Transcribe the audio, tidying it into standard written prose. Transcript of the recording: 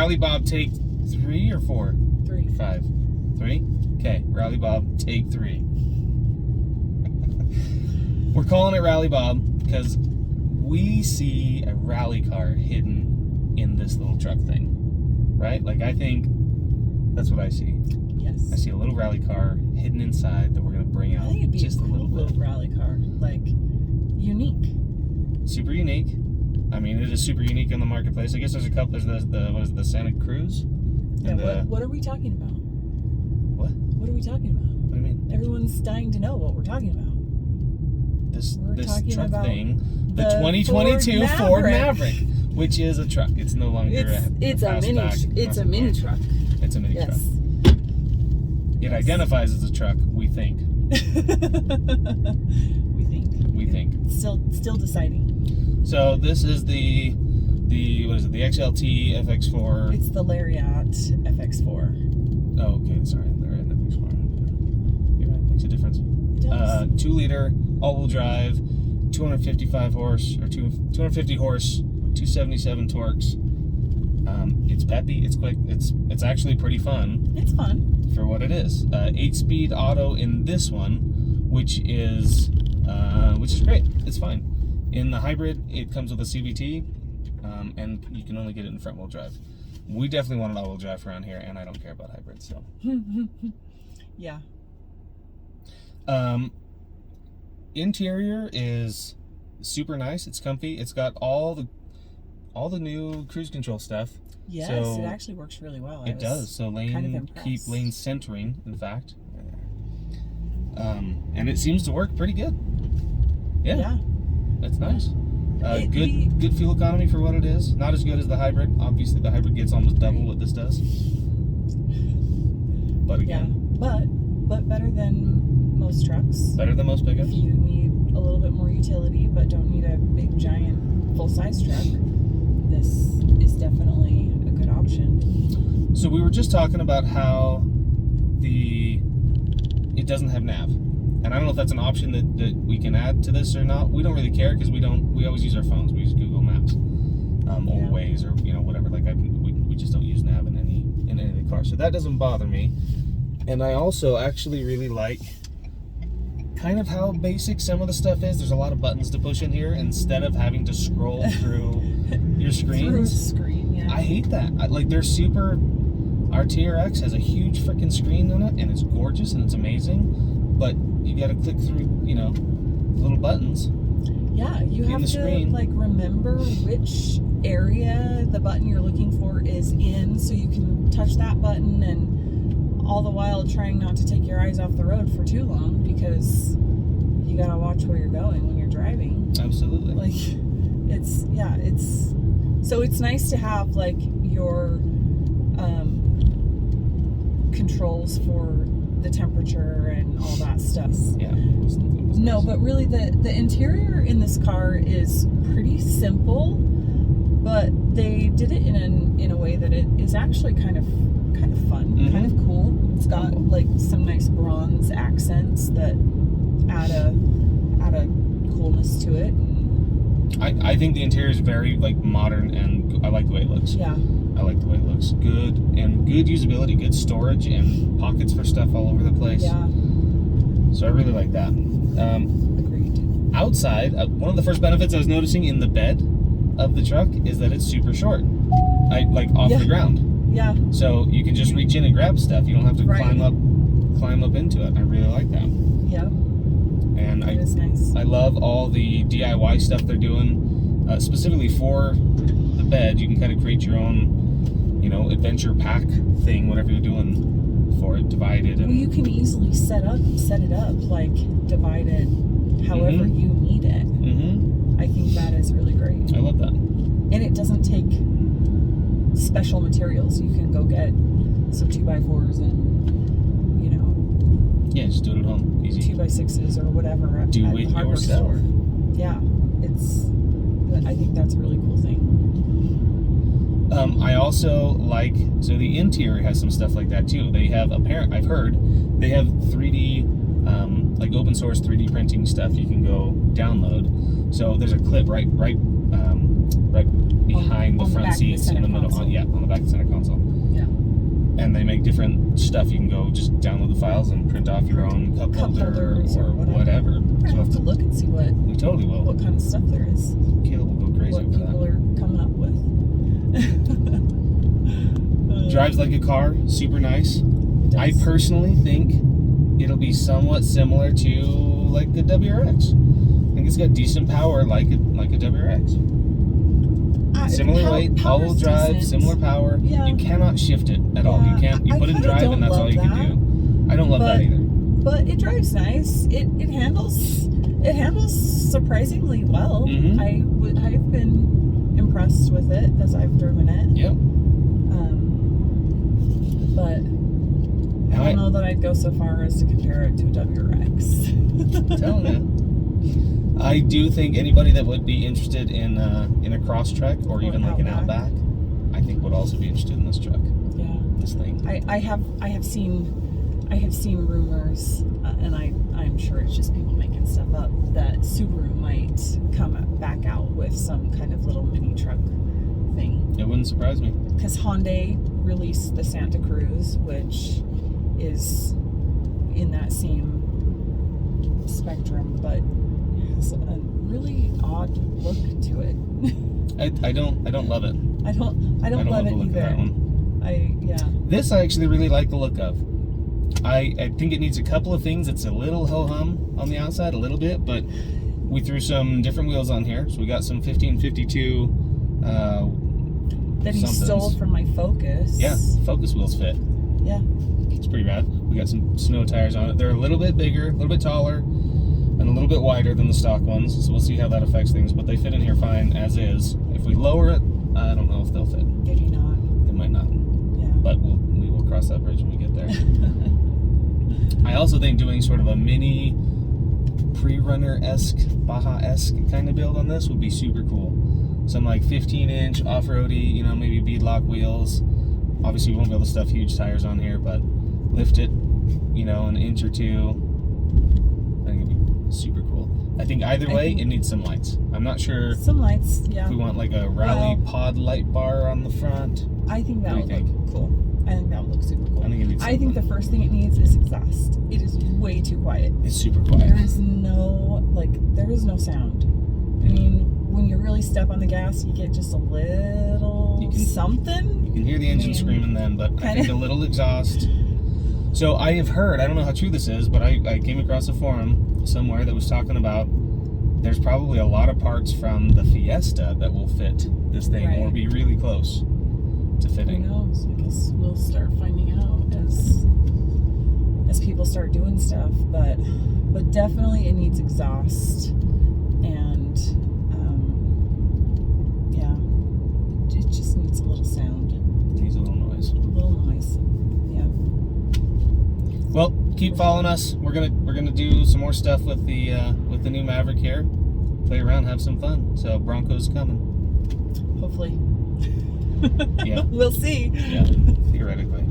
Rally Bob, take 3 or 4? 3. 5. 3? Okay, Rally Bob, take 3. We're calling it Rally Bob because we see a rally car hidden in this little truck thing, right? Like, I think that's what I see. Yes. I see a little rally car hidden inside that we're going to bring out just a little bit. Little rally car, like, unique. Super unique. I mean, it is super unique in the marketplace. I guess there's a couple. There's the Santa Cruz. Yeah. What are we talking about? What? What are we talking about? What do you mean? Everyone's dying to know what we're talking about. This talking truck about thing, the 2022 Ford Maverick, which is a truck. It's no longer it's a mini truck. It's a mini truck. Yes. It identifies as a truck, we think. We think. Still deciding. So this is the what is it? The XLT FX4. It's the Lariat FX4. Oh, okay. Sorry, Lariat FX4. You're right. Makes a difference. It does. 2-liter all-wheel drive, 255 horse or 250 horse, 277 torques. It's peppy. It's quick. It's actually pretty fun. It's fun for what it is. 8-speed auto in this one, which is great. It's fine. In the hybrid, it comes with a CVT, and you can only get it in front-wheel drive. We definitely want an all-wheel drive around here, and I don't care about hybrids. So. Yeah. Interior is super nice. It's comfy. It's got all the new cruise control stuff. Yes, so it actually works really well. It does. So keep lane centering, in fact. And it seems to work pretty good. Yeah. That's nice. Good fuel economy for what it is. Not as good as the hybrid. Obviously, the hybrid gets almost double what this does. But again, but better than most trucks. Better than most pickups. If you need a little bit more utility, but don't need a big giant full-size truck, this is definitely a good option. So we were just talking about how it doesn't have nav. And I don't know if that's an option that we can add to this or not. We don't really care because we always use our phones. We use Google Maps, or Waze, or whatever. Like we just don't use nav in any of the cars. So that doesn't bother me. And I also actually really like kind of how basic some of the stuff is. There's a lot of buttons to push in here instead of having to scroll through your screens. Through a screen, yeah. I hate that. Our TRX has a huge freaking screen on it, and it's gorgeous and it's amazing. But you got to click through, little buttons. Yeah, you have to screen. Remember which area the button you're looking for is in, so you can touch that button, and all the while trying not to take your eyes off the road for too long, because you got to watch where you're going when you're driving. Absolutely. It's nice to have your controls for the temperature and all that stuff. Yeah. No, but really the interior in this car is pretty simple, but they did it in a way that it is actually kind of fun, kind of cool. It's got some nice bronze accents that add a coolness to it. I think the interior is very modern, and I like the way it looks. Yeah. I like the way it looks. Good usability, good storage, and pockets for stuff all over the place. Yeah. So I really like that. Agreed. Outside, one of the first benefits I was noticing in the bed of the truck is that it's super short. Off the ground. Yeah. So you can just reach in and grab stuff. You don't have to climb up into it. I really like that. Yeah. And it is nice. I love all the DIY stuff they're doing, specifically for the bed. You can kind of create your own, adventure pack thing, whatever you're doing for it, divided. And you can easily set it up, divided however you need it. Mm-hmm. I think that is really great. I love that. And it doesn't take special materials. You can go get some 2x4s and, yeah, just do it at home. Easy. 2x6s or whatever at do the it hardware yourself. store. Yeah, I think that's a really cool thing. I also so the interior has some stuff like that too. They have I've heard they have 3D, open source 3D printing stuff you can go download. So there's a clip right right behind on the front back of the seats in the center middle. console. On the back of the center console. Yeah. And they make different stuff. You can go just download the files and print off your own cup holder or whatever. We're gonna have to look and see We totally will. what kind of stuff there is. Caleb will go crazy What over people that. are coming up with. Drives like a car, super nice. It I does. personally think it'll be somewhat similar to like the WRX. I think it's got decent power like a WRX. Similar weight, all-wheel drive, similar power. Yeah. You cannot shift it at all. You can't. You I put it in kinda drive, and don't that's all love you can that, do. I don't love that either. But it drives nice. It handles surprisingly well. Mhm. I've been impressed with it as I've driven it. Yep. But I don't know that I'd go so far as to compare it to a WRX. I'm telling you. I do think anybody that would be interested in a Crosstrek or even like an Outback, I think would also be interested in this truck. Yeah. This thing. I have seen rumors, and I'm sure it's just people making stuff up, that Subaru might come back out with some kind of little mini truck thing. It wouldn't surprise me. Because Hyundai released the Santa Cruz, which is in that same spectrum, but has a really odd look to it. I don't love it. I don't love love it the look either. of that one. This I actually really like the look of. I think it needs a couple of things. It's a little ho-hum on the outside, a little bit, but we threw some different wheels on here. So we got some 1552 that he stole from my Focus. Yeah, Focus wheels fit. Yeah. It's pretty bad. We got some snow tires on it. They're a little bit bigger, a little bit taller, and a little bit wider than the stock ones. So we'll see how that affects things, but they fit in here fine as is. If we lower it, I don't know if they'll fit. Maybe not. They might not. Yeah. But we will cross that bridge when we get there. I also think doing sort of a mini pre-runner-esque, Baja-esque kind of build on this would be super cool. Some like 15-inch off-roady, maybe beadlock wheels. Obviously, we won't be able to stuff huge tires on here, but lift it, an inch or two. I think it'd be super cool. I think either way, it needs some lights. I'm not sure. Some lights, yeah. If we want like a rally pod light bar on the front. I think that would look cool. I think that would look super cool. I think it needs I think the first thing it needs is exhaust. It is way too quiet. It's super quiet. There is no sound. I mean, when you really step on the gas, you get just a little something. You can hear the engine screaming then, but I think a little exhaust. So I have heard, I don't know how true this is, but I came across a forum somewhere that was talking about there's probably a lot of parts from the Fiesta that will fit this thing or be really close to fitting. Who knows? I guess we'll start finding out as people start doing stuff, but definitely it needs exhaust, and it just needs a little sound. It needs a little noise. A little noise. Yeah. Well, keep following us. We're gonna do some more stuff with the new Maverick here. Play around, have some fun. So Bronco's coming. Hopefully. Yeah. We'll see. Yeah. Theoretically.